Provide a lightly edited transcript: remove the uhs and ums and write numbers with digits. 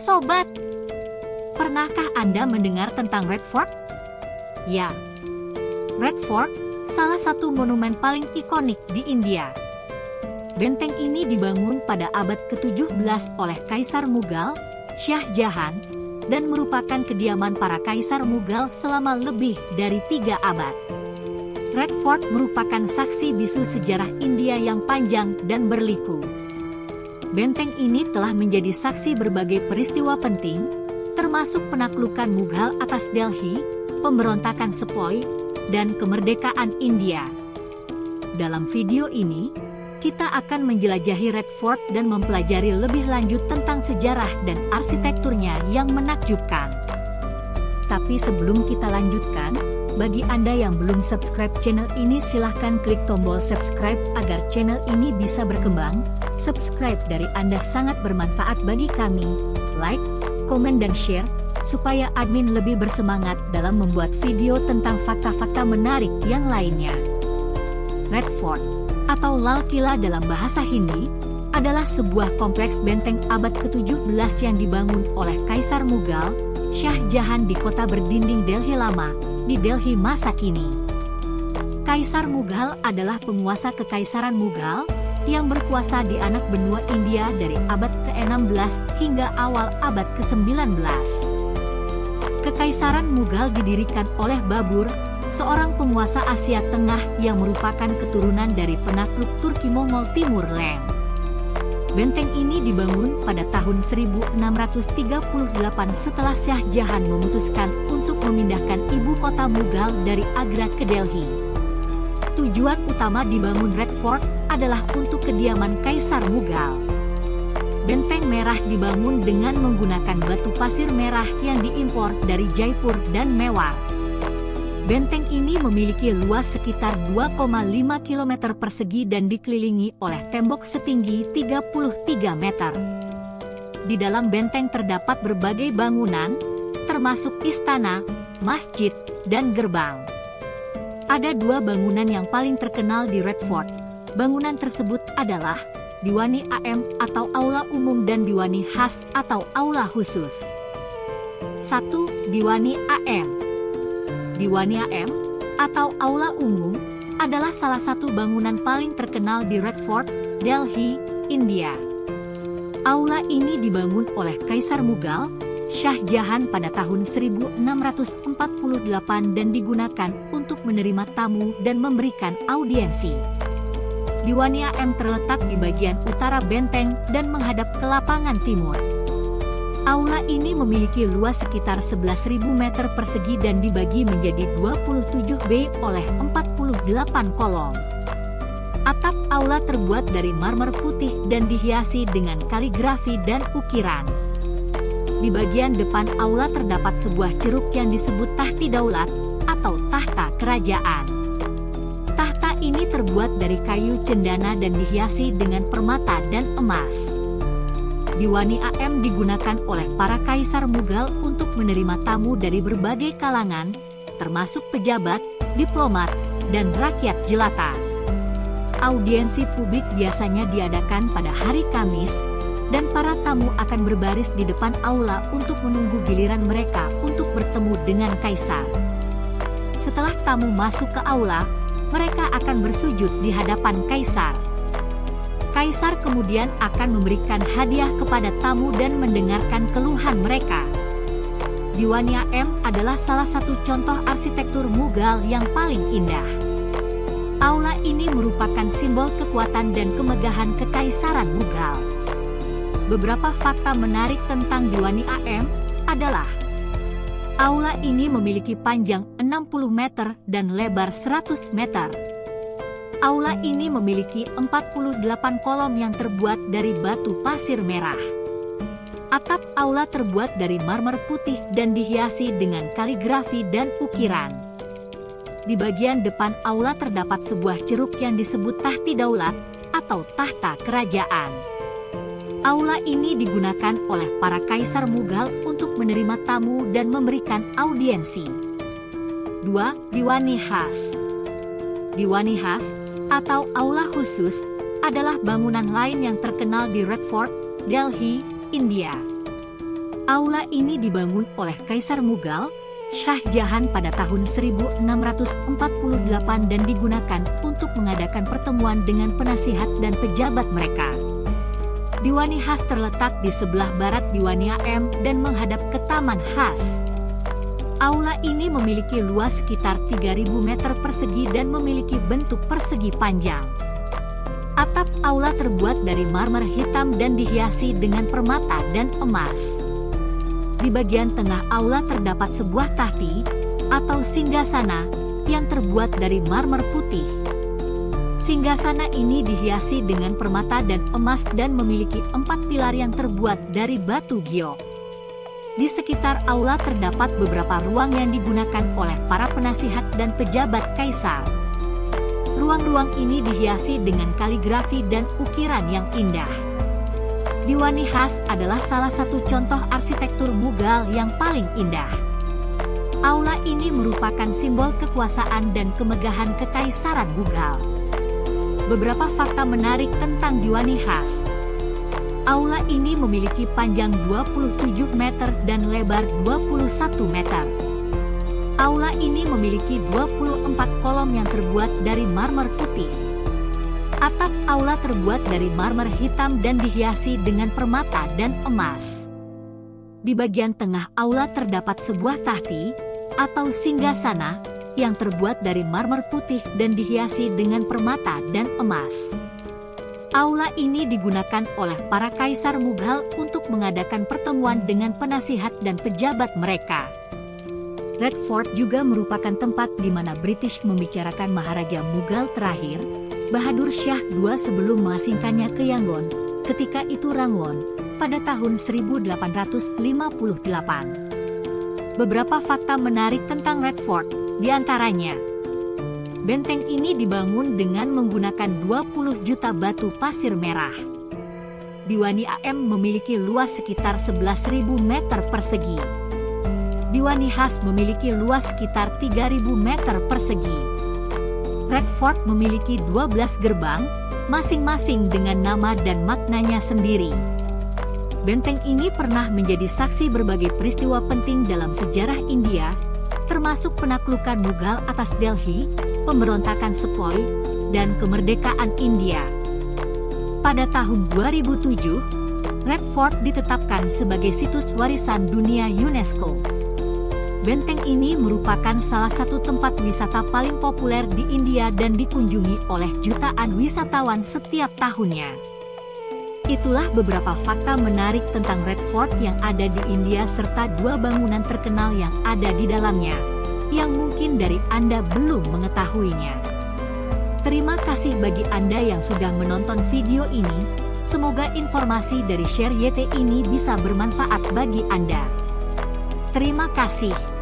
sobat, pernahkah Anda mendengar tentang Red Fort? Ya, Red Fort, salah satu monumen paling ikonik di India. Benteng ini dibangun pada abad ke-17 oleh Kaisar Mughal, Shah Jahan, dan merupakan kediaman para Kaisar Mughal selama lebih dari 3 abad. Red Fort merupakan saksi bisu sejarah India yang panjang dan berliku. Benteng ini telah menjadi saksi berbagai peristiwa penting, termasuk penaklukan Mughal atas Delhi, pemberontakan Sepoy, dan kemerdekaan India. Dalam video ini, kita akan menjelajahi Red Fort dan mempelajari lebih lanjut tentang sejarah dan arsitekturnya yang menakjubkan. Tapi sebelum kita lanjutkan, bagi Anda yang belum subscribe channel ini, silahkan klik tombol subscribe agar channel ini bisa berkembang. Subscribe dari Anda sangat bermanfaat bagi kami. Like, komen, dan share, supaya admin lebih bersemangat dalam membuat video tentang fakta-fakta menarik yang lainnya. Red Fort, atau Lal Kila dalam bahasa Hindi, adalah sebuah kompleks benteng abad ke-17 yang dibangun oleh Kaisar Mughal, Shah Jahan di kota berdinding Delhi Lama, di Delhi masa kini. Kaisar Mughal adalah penguasa Kekaisaran Mughal yang berkuasa di anak benua India dari abad ke-16 hingga awal abad ke-19. Kekaisaran Mughal didirikan oleh Babur, seorang penguasa Asia Tengah yang merupakan keturunan dari penakluk Turki Mongol Timur Leng. Benteng ini dibangun pada tahun 1638 setelah Shah Jahan memutuskan untuk memindahkan ibu kota Mughal dari Agra ke Delhi. Tujuan utama dibangun Red Fort adalah untuk kediaman Kaisar Mughal. Benteng merah dibangun dengan menggunakan batu pasir merah yang diimpor dari Jaipur dan Mewar. Benteng ini memiliki luas sekitar 2,5 km persegi dan dikelilingi oleh tembok setinggi 33 meter. Di dalam benteng terdapat berbagai bangunan, termasuk istana, masjid, dan gerbang. Ada 2 bangunan yang paling terkenal di Red Fort. Bangunan tersebut adalah Diwani AM atau Aula Umum dan Diwani Khas atau Aula Khusus. 1. Diwani AM. Diwani AM atau Aula Umum adalah salah satu bangunan paling terkenal di Red Fort, Delhi, India. Aula ini dibangun oleh Kaisar Mughal, Shah Jahan pada tahun 1648 dan digunakan untuk menerima tamu dan memberikan audiensi. Diwani AM terletak di bagian utara benteng dan menghadap ke lapangan timur. Aula ini memiliki luas sekitar 11.000 meter persegi dan dibagi menjadi 27 bay oleh 48 kolom. Atap aula terbuat dari marmer putih dan dihiasi dengan kaligrafi dan ukiran. Di bagian depan aula terdapat sebuah ceruk yang disebut Tahti Daulat atau tahta kerajaan. Tahta ini terbuat dari kayu cendana dan dihiasi dengan permata dan emas. Diwani AM digunakan oleh para kaisar Mughal untuk menerima tamu dari berbagai kalangan, termasuk pejabat, diplomat, dan rakyat jelata. Audiensi publik biasanya diadakan pada hari Kamis, dan para tamu akan berbaris di depan aula untuk menunggu giliran mereka untuk bertemu dengan kaisar. Setelah tamu masuk ke aula, mereka akan bersujud di hadapan kaisar. Kaisar kemudian akan memberikan hadiah kepada tamu dan mendengarkan keluhan mereka. Diwani AM adalah salah satu contoh arsitektur Mughal yang paling indah. Aula ini merupakan simbol kekuatan dan kemegahan Kekaisaran Mughal. Beberapa fakta menarik tentang Diwani AM adalah aula ini memiliki panjang 60 meter dan lebar 100 meter. Aula ini memiliki 48 kolom yang terbuat dari batu pasir merah. Atap aula terbuat dari marmer putih dan dihiasi dengan kaligrafi dan ukiran. Di bagian depan aula terdapat sebuah ceruk yang disebut Tahti Daulat atau tahta kerajaan. Aula ini digunakan oleh para kaisar Mughal untuk menerima tamu dan memberikan audiensi. 2. Diwani Khas. Diwani Khas atau Aula Khusus adalah bangunan lain yang terkenal di Red Fort, Delhi, India. Aula ini dibangun oleh Kaisar Mughal, Shah Jahan pada tahun 1648 dan digunakan untuk mengadakan pertemuan dengan penasihat dan pejabat mereka. Diwani khas terletak di sebelah barat Diwani AM dan menghadap ke Taman Khas. Aula ini memiliki luas sekitar 3.000 meter persegi dan memiliki bentuk persegi panjang. Atap aula terbuat dari marmer hitam dan dihiasi dengan permata dan emas. Di bagian tengah aula terdapat sebuah tahti atau singgasana yang terbuat dari marmer putih. Singgasana ini dihiasi dengan permata dan emas dan memiliki 4 pilar yang terbuat dari batu giok. Di sekitar aula terdapat beberapa ruang yang digunakan oleh para penasihat dan pejabat kaisar. Ruang-ruang ini dihiasi dengan kaligrafi dan ukiran yang indah. Diwani Khas adalah salah satu contoh arsitektur Mughal yang paling indah. Aula ini merupakan simbol kekuasaan dan kemegahan kekaisaran Mughal. Beberapa fakta menarik tentang Diwani Khas. Aula ini memiliki panjang 27 meter dan lebar 21 meter. Aula ini memiliki 24 kolom yang terbuat dari marmer putih. Atap aula terbuat dari marmer hitam dan dihiasi dengan permata dan emas. Di bagian tengah aula terdapat sebuah tahti atau singgasana yang terbuat dari marmer putih dan dihiasi dengan permata dan emas. Aula ini digunakan oleh para kaisar Mughal untuk mengadakan pertemuan dengan penasihat dan pejabat mereka. Red Fort juga merupakan tempat di mana British membicarakan Maharaja Mughal terakhir, Bahadur Shah II sebelum mengasingkannya ke Yangon, ketika itu Rangwon, pada tahun 1858. Beberapa fakta menarik tentang Red Fort, diantaranya, benteng ini dibangun dengan menggunakan 20 juta batu pasir merah. Diwani AM memiliki luas sekitar 11.000 meter persegi. Diwani Khas memiliki luas sekitar 3.000 meter persegi. Red Fort memiliki 12 gerbang, masing-masing dengan nama dan maknanya sendiri. Benteng ini pernah menjadi saksi berbagai peristiwa penting dalam sejarah India, termasuk penaklukan Mughal atas Delhi, pemberontakan Sepoy, dan kemerdekaan India. Pada tahun 2007, Red Fort ditetapkan sebagai situs warisan dunia UNESCO. Benteng ini merupakan salah satu tempat wisata paling populer di India dan dikunjungi oleh jutaan wisatawan setiap tahunnya. Itulah beberapa fakta menarik tentang Red Fort yang ada di India serta 2 bangunan terkenal yang ada di dalamnya, yang mungkin dari Anda belum mengetahuinya. Terima kasih bagi Anda yang sudah menonton video ini. Semoga informasi dari Share YT ini bisa bermanfaat bagi Anda. Terima kasih.